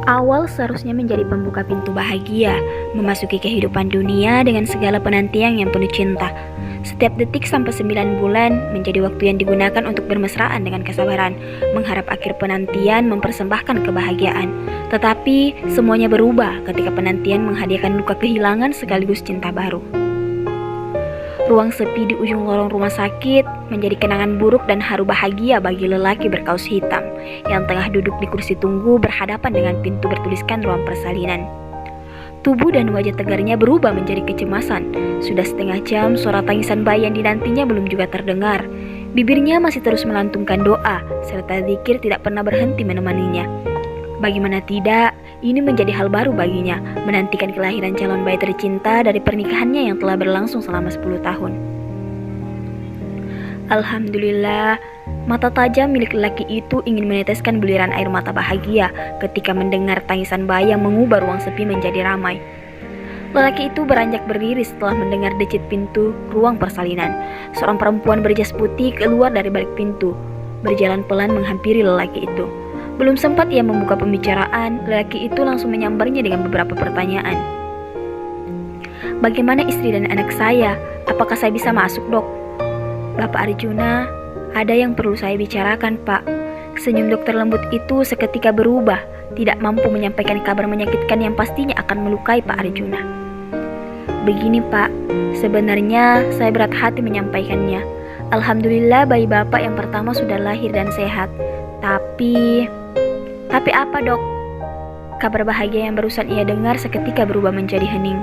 Awal seharusnya menjadi pembuka pintu bahagia, memasuki kehidupan dunia dengan segala penantian yang penuh cinta. Setiap detik sampai 9 bulan menjadi waktu yang digunakan untuk bermesraan dengan kesabaran, mengharap akhir penantian mempersembahkan kebahagiaan. Tetapi semuanya berubah ketika penantian menghadiahkan luka kehilangan sekaligus cinta baru. Ruang sepi di ujung lorong rumah sakit menjadi kenangan buruk dan haru bahagia bagi lelaki berkaus hitam yang tengah duduk di kursi tunggu berhadapan dengan pintu bertuliskan ruang persalinan. Tubuh dan wajah tegarnya berubah menjadi kecemasan. Sudah setengah jam suara tangisan bayi yang dinantinya belum juga terdengar. Bibirnya masih terus melantungkan doa serta zikir tidak pernah berhenti menemaninya. Bagaimana tidak, ini menjadi hal baru baginya, menantikan kelahiran calon bayi tercinta dari pernikahannya yang telah berlangsung selama 10 tahun. Alhamdulillah, mata tajam milik lelaki itu ingin meneteskan buliran air mata bahagia ketika mendengar tangisan bayi yang mengubah ruang sepi menjadi ramai. Lelaki itu beranjak berdiri setelah mendengar decit pintu ruang persalinan. Seorang perempuan berjas putih keluar dari balik pintu, berjalan pelan menghampiri lelaki itu. Belum sempat ia membuka pembicaraan, lelaki itu langsung menyambarnya dengan beberapa pertanyaan. Bagaimana istri dan anak saya? Apakah saya bisa masuk, Dok? Bapak Arjuna, ada yang perlu saya bicarakan, Pak. Senyum dokter lembut itu seketika berubah, tidak mampu menyampaikan kabar menyakitkan yang pastinya akan melukai Pak Arjuna. Begini, Pak, sebenarnya saya berat hati menyampaikannya. Alhamdulillah bayi Bapak yang pertama sudah lahir dan sehat. Tapi apa, Dok? Kabar bahagia yang barusan ia dengar seketika berubah menjadi hening.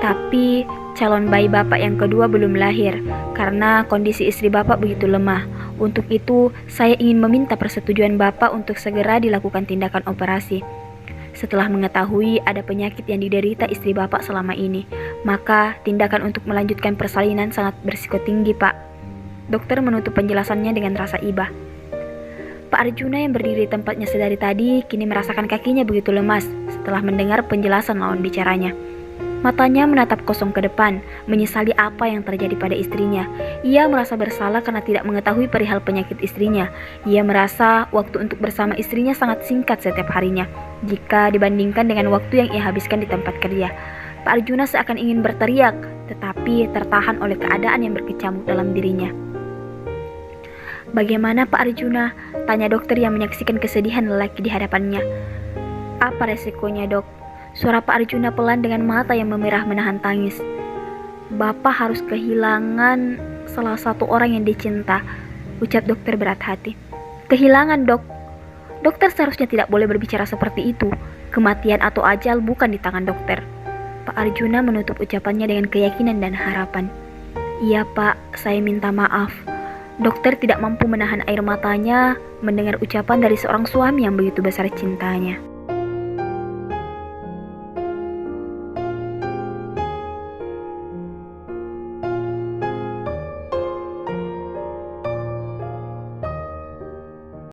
Tapi calon bayi Bapak yang kedua belum lahir karena kondisi istri Bapak begitu lemah. Untuk itu, saya ingin meminta persetujuan Bapak untuk segera dilakukan tindakan operasi. Setelah mengetahui ada penyakit yang diderita istri Bapak selama ini, maka tindakan untuk melanjutkan persalinan sangat berisiko tinggi, Pak. Dokter menutup penjelasannya dengan rasa iba. Pak Arjuna yang berdiri di tempatnya sedari tadi kini merasakan kakinya begitu lemas setelah mendengar penjelasan lawan bicaranya. Matanya menatap kosong ke depan, menyesali apa yang terjadi pada istrinya. Ia merasa bersalah karena tidak mengetahui perihal penyakit istrinya. Ia merasa waktu untuk bersama istrinya sangat singkat setiap harinya jika dibandingkan dengan waktu yang ia habiskan di tempat kerja. Pak Arjuna seakan ingin berteriak, tetapi tertahan oleh keadaan yang berkecamuk dalam dirinya. Bagaimana Pak Arjuna? Tanya dokter yang menyaksikan kesedihan lelaki di hadapannya. Apa resikonya, Dok? Suara Pak Arjuna pelan dengan mata yang memerah menahan tangis. Bapak harus kehilangan salah satu orang yang dicinta, ucap dokter berat hati. Kehilangan, Dok? Dokter seharusnya tidak boleh berbicara seperti itu. Kematian atau ajal bukan di tangan dokter. Pak Arjuna menutup ucapannya dengan keyakinan dan harapan. Iya, Pak, saya minta maaf. Dokter tidak mampu menahan air matanya mendengar ucapan dari seorang suami yang begitu besar cintanya.